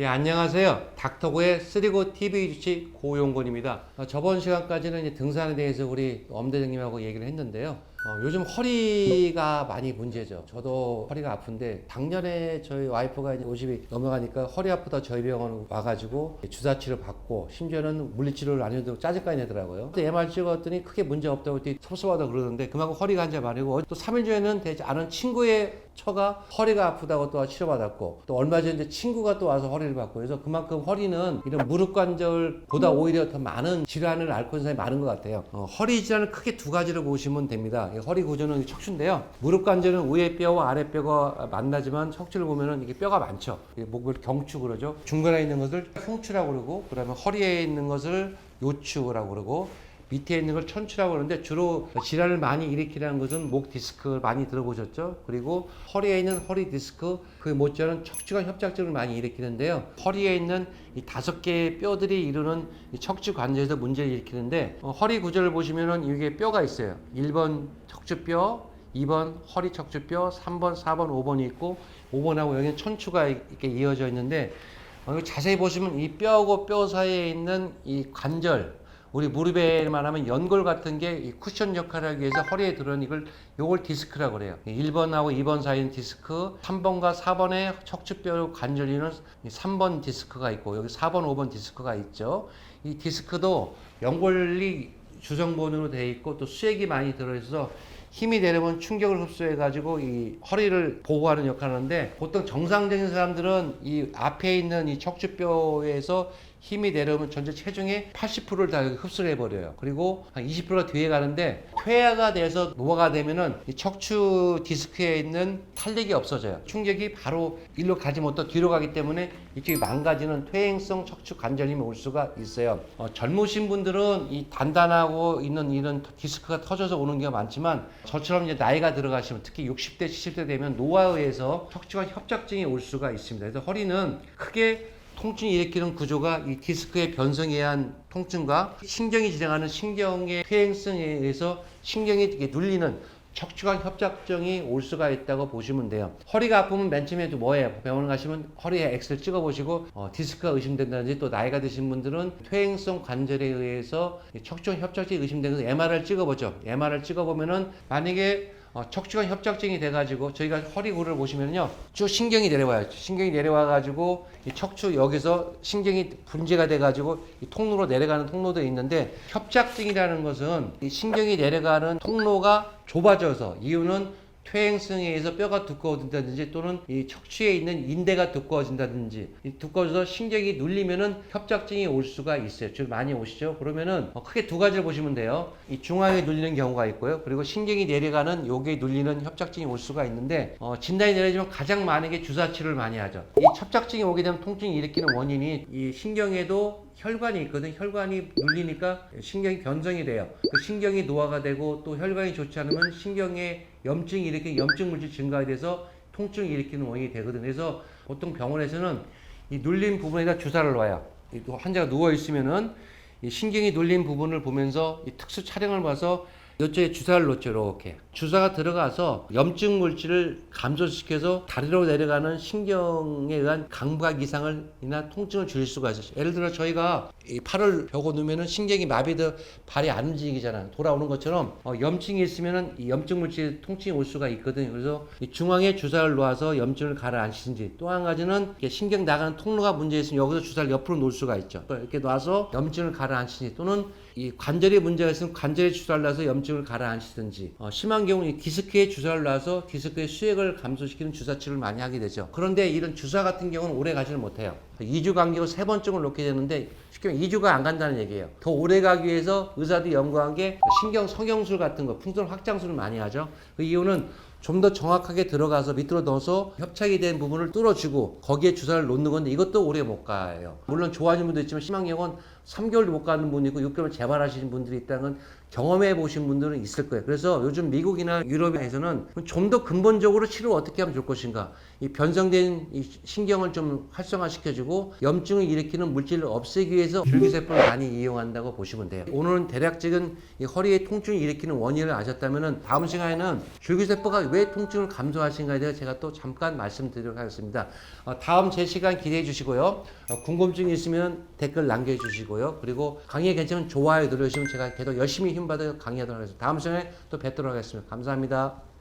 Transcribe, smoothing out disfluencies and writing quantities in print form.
예, 안녕하세요. 닥터고의 쓰리고 TV 주치 고용곤입니다. 저번 시간까지는 이제 등산에 대해서 우리 엄대장님하고 얘기를 했는데요. 요즘 허리가 많이 문제죠. 저도 허리가 아픈데 작년에 저희 와이프가 이제 50이 넘어가니까 허리 아프다 저희 병원 와가지고 주사치료 받고 심지어는 물리치료를 안 해도 짜증까지 내더라고요. 그때 MR 찍었더니 크게 문제 없다고 섭섭하다 그러는데 그만큼 허리가 한 점 아니고 또 3일 전에는 되지 않은 친구의 처가 허리가 아프다고 또 치료받았고 또 얼마 전에 친구가 또 와서 허리를 받고 그래서 그만큼 허리는 이런 무릎 관절보다 오히려 더 많은 질환을 앓고 있는 사람이 많은 것 같아요. 허리 질환을 크게 두 가지로 보시면 됩니다. 허리 구조는 척추인데요. 무릎 관절은 위에 뼈와 아래 뼈가 만나지만 척추를 보면은 이게 뼈가 많죠. 목을 경추 그러죠. 중간에 있는 것을 흉추라고 그러고 그다음에 허리에 있는 것을 요추라고 그러고 밑에 있는 걸 천추라고 그러는데 주로 질환을 많이 일으키는 것은 목 디스크 많이 들어보셨죠? 그리고 허리에 있는 허리 디스크 그 못지않은 척추관 협착증을 많이 일으키는데요. 허리에 있는 이 5개의 뼈들이 이루는 이 척추 관절에서 문제를 일으키는데 허리 구조를 보시면은 이게 뼈가 있어요. 1번 척추뼈, 2번 허리 척추뼈, 3번, 4번, 5번이 있고 5번하고 여기는 천추가 이렇게 이어져 있는데 자세히 보시면 이 뼈하고 뼈 사이에 있는 이 관절 우리 무릎에만 하면 연골 같은 게 이 쿠션 역할을 하기 위해서 허리에 들어오는 요걸 디스크라고 그래요. 1번하고 2번 사이는 디스크, 3번과 4번의 척추뼈 관절이는 3번 디스크가 있고 여기 4번, 5번 디스크가 있죠. 이 디스크도 연골이 주성본으로 되어 있고 또 수액이 많이 들어있어서 힘이 내려면 충격을 흡수해가지고 이 허리를 보호하는 역할을 하는데 보통 정상적인 사람들은 이 앞에 있는 이 척추뼈에서 힘이 내려오면 전체 체중의 80%를 다 흡수를 해버려요. 그리고 한 20%가 뒤에 가는데 퇴화가 돼서 노화가 되면은 이 척추 디스크에 있는 탄력이 없어져요. 충격이 바로 일로 가지 못하고 뒤로 가기 때문에 이쪽이 망가지는 퇴행성 척추 관절염이 올 수가 있어요. 젊으신 분들은 이 단단하고 있는 이런 디스크가 터져서 오는 경우가 많지만 저처럼 이제 나이가 들어가시면 특히 60대, 70대 되면 노화에 의해서 척추관 협착증이 올 수가 있습니다. 그래서 허리는 크게 통증이 일으키는 구조가 이 디스크의 변성에 의한 통증과 신경이 진행하는 신경의 퇴행성에 의해서 신경이 이렇게 눌리는 척추관 협착증이 올 수가 있다고 보시면 돼요. 허리가 아프면 맨 처음에도 뭐예요? 병원 가시면 허리에 엑스를 찍어보시고 디스크가 의심된다든지 또 나이가 드신 분들은 퇴행성 관절에 의해서 척추관 협착증이 의심되는 MR을 찍어보죠. MR을 찍어보면은 만약에 척추관 협착증이 돼가지고 저희가 허리구를 보시면요 쭉 신경이 내려와요. 신경이 내려와가지고 이 척추 여기서 신경이 분재가 돼가지고 이 통로로 내려가는 통로도 있는데 협착증이라는 것은 이 신경이 내려가는 통로가 좁아져서 이유는 퇴행성에 의해서 뼈가 두꺼워진다든지 또는 이 척추에 있는 인대가 두꺼워진다든지 두꺼워져서 신경이 눌리면은 협착증이 올 수가 있어요. 즉 많이 오시죠. 그러면은 크게 두 가지를 보시면 돼요. 이 중앙에 눌리는 경우가 있고요. 그리고 신경이 내려가는 요게 눌리는 협착증이 올 수가 있는데 진단이 내려지면 가장 많은 게 주사치료를 많이 하죠. 이 협착증이 오게 되면 통증이 일으키는 원인이 이 신경에도 혈관이 있거든. 혈관이 눌리니까 신경이 변성이 돼요. 그 신경이 노화가 되고 또 혈관이 좋지 않으면 신경에 염증이 일으키는 염증 물질 증가에 돼서 통증을 일으키는 원인이 되거든. 그래서 보통 병원에서는 이 눌린 부분에다 주사를 놔요. 환자가 누워 있으면은 이 신경이 눌린 부분을 보면서 이 특수 촬영을 봐서 이쪽에 주사를 놓죠. 이렇게 주사가 들어가서 염증 물질을 감소시켜서 다리로 내려가는 신경에 의한 감각 이상을이나 통증을 줄일 수가 있어요. 예를 들어 저희가 이 팔을 벽고 누면은 신경이 마비돼 발이 안 움직이잖아요. 돌아오는 것처럼 염증이 있으면은 이 염증 물질 통증이 올 수가 있거든요. 그래서 이 중앙에 주사를 놓아서 염증을 가라앉히든지 또 한 가지는 신경 나가는 통로가 문제 있으면 여기서 주사를 옆으로 놓을 수가 있죠. 이렇게 놔서 염증을 가라앉히든지 또는 이 관절에 문제가 있으면 관절에 주사를 놔서 염증을 가라앉히든지 심한 경우는 디스크에 주사를 놔서 디스크의 수액을 감소시키는 주사치료를 많이 하게 되죠. 그런데 이런 주사 같은 경우는 오래 가지를 못해요. 2주 간격으로 3번쯤을 놓게 되는데 쉽게 말하면 2주가 안 간다는 얘기예요. 더 오래 가기 위해서 의사들이 연구한 게 신경 성형술 같은 거, 풍선 확장술을 많이 하죠. 그 이유는 좀 더 정확하게 들어가서 밑으로 넣어서 협착이 된 부분을 뚫어주고 거기에 주사를 놓는 건데 이것도 오래 못 가요. 물론 좋아하는 분도 있지만 심한 경우는 3개월도 못 가는 분이 있고 6개월 재발하시는 분들이 있다는 건 경험해 보신 분들은 있을 거예요. 그래서 요즘 미국이나 유럽에서는 좀 더 근본적으로 치료를 어떻게 하면 좋을 것인가, 이 변성된 이 신경을 좀 활성화시켜주고 염증을 일으키는 물질을 없애기 위해서 줄기세포를 많이 이용한다고 보시면 돼요. 오늘은 대략적인 이 허리의 통증을 일으키는 원인을 아셨다면 다음 시간에는 줄기세포가 왜 통증을 감소하신가에 대해 제가 또 잠깐 말씀드리도록 하겠습니다. 다음 제 시간 기대해 주시고요. 궁금증이 있으면 댓글 남겨주시고요. 그리고 강의 괜찮으면 좋아요 눌러주시면 제가 계속 열심히 힘받아 강의하도록 하겠습니다. 다음 시간에 또 뵙도록 하겠습니다. 감사합니다.